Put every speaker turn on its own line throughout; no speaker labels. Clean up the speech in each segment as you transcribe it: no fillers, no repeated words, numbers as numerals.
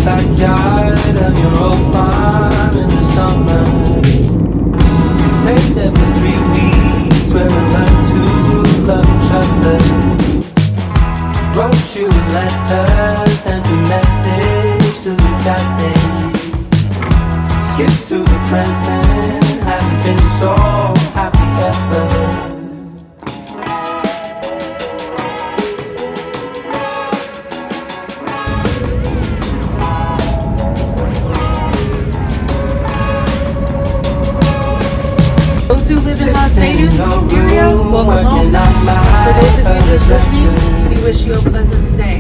backyard of your old farm in the summer. Stayed there for 3 weeks where we learned to love each other. Wrote you letters, sent a message to the goddamn. Skip to the present, haven't been so happy ever.
Those who live in Las Vegas area, welcome home. For those of you just listening, we wish you a pleasant stay.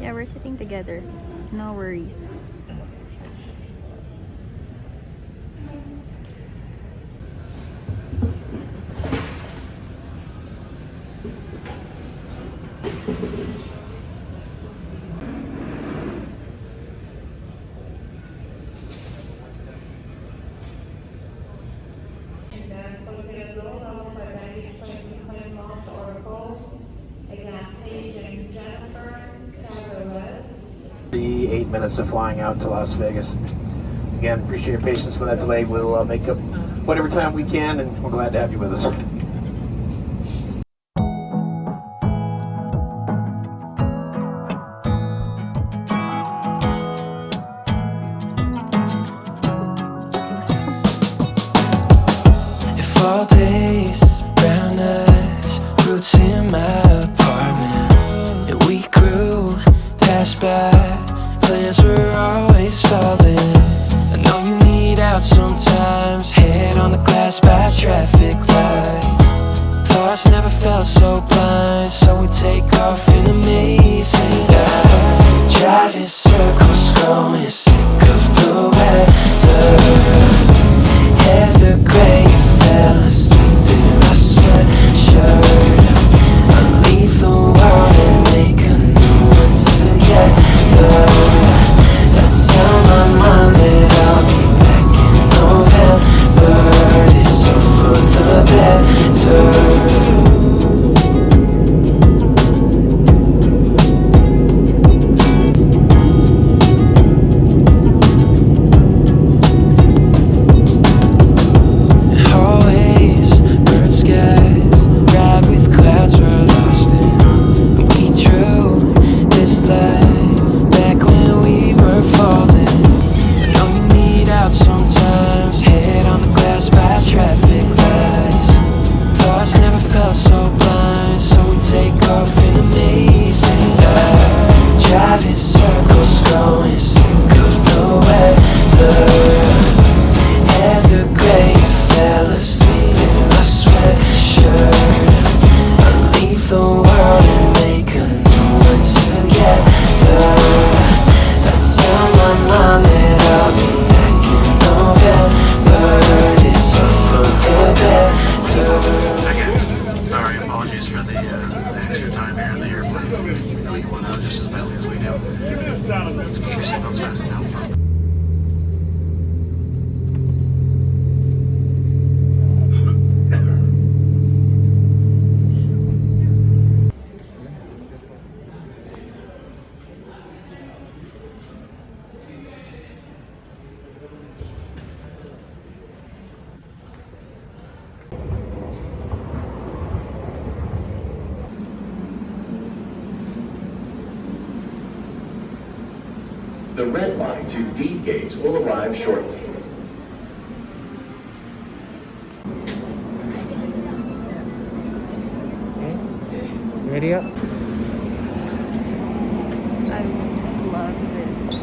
Yeah, we're sitting together. No worries.
The 8 minutes of flying out to Las Vegas. Again, appreciate your patience with that delay. We'll make up whatever time we can, and we're glad to have you with us.
If all days, brown eyes, roots in my apartment, and we grew, passed by, plans were always falling. I know you need out sometimes, head on the glass by traffic lights. Thoughts never felt so blind, so we take off in a maze. And I drive in circles, growing sick of the weather. Heather gray, fell asleep in my sweatshirt. I'll leave the world and make a new one together. That's how my mom that I'll be back in November. It's all for the better.
The red line to D gates will arrive shortly.
Ready up?
I would love this.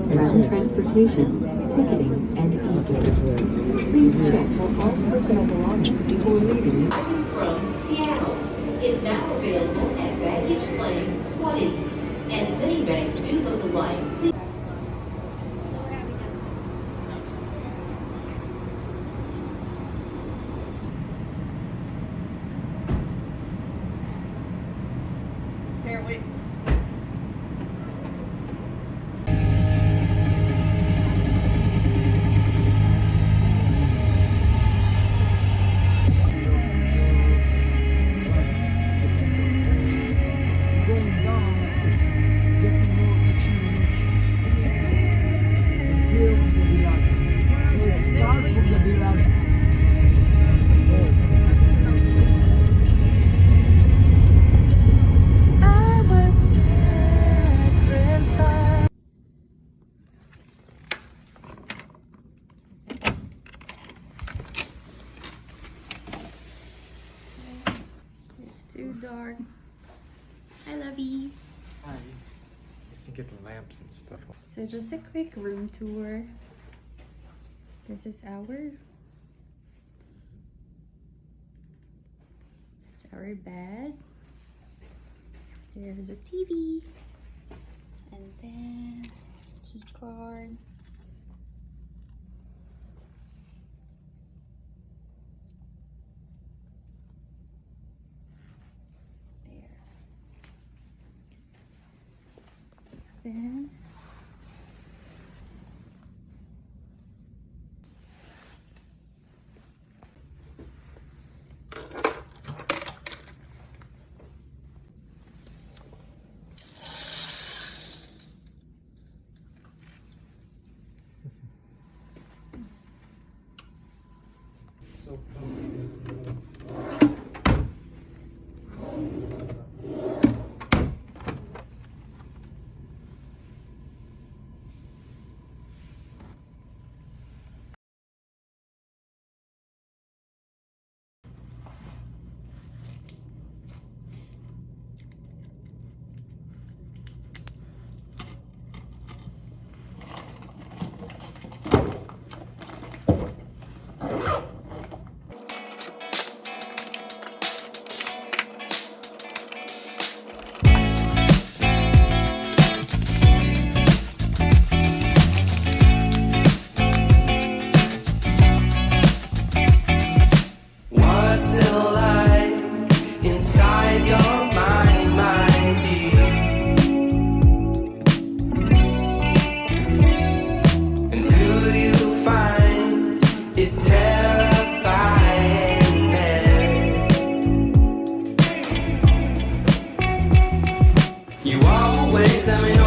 Ground transportation, ticketing, and e-tickets. Please check all personal belongings before leaving.
From Seattle is now available at baggage claim 20. As many bags do look alike, please.
Here, wait.
It's too dark. Hi, lovey.
Hi. Just to get the lamps and stuff.
So just a quick room tour. This is our bed. There's a TV. And then key card. There. Then
So comfy, isn't it?
What's it like inside your mind, my dear? And do you find it terrifying there? You always tell me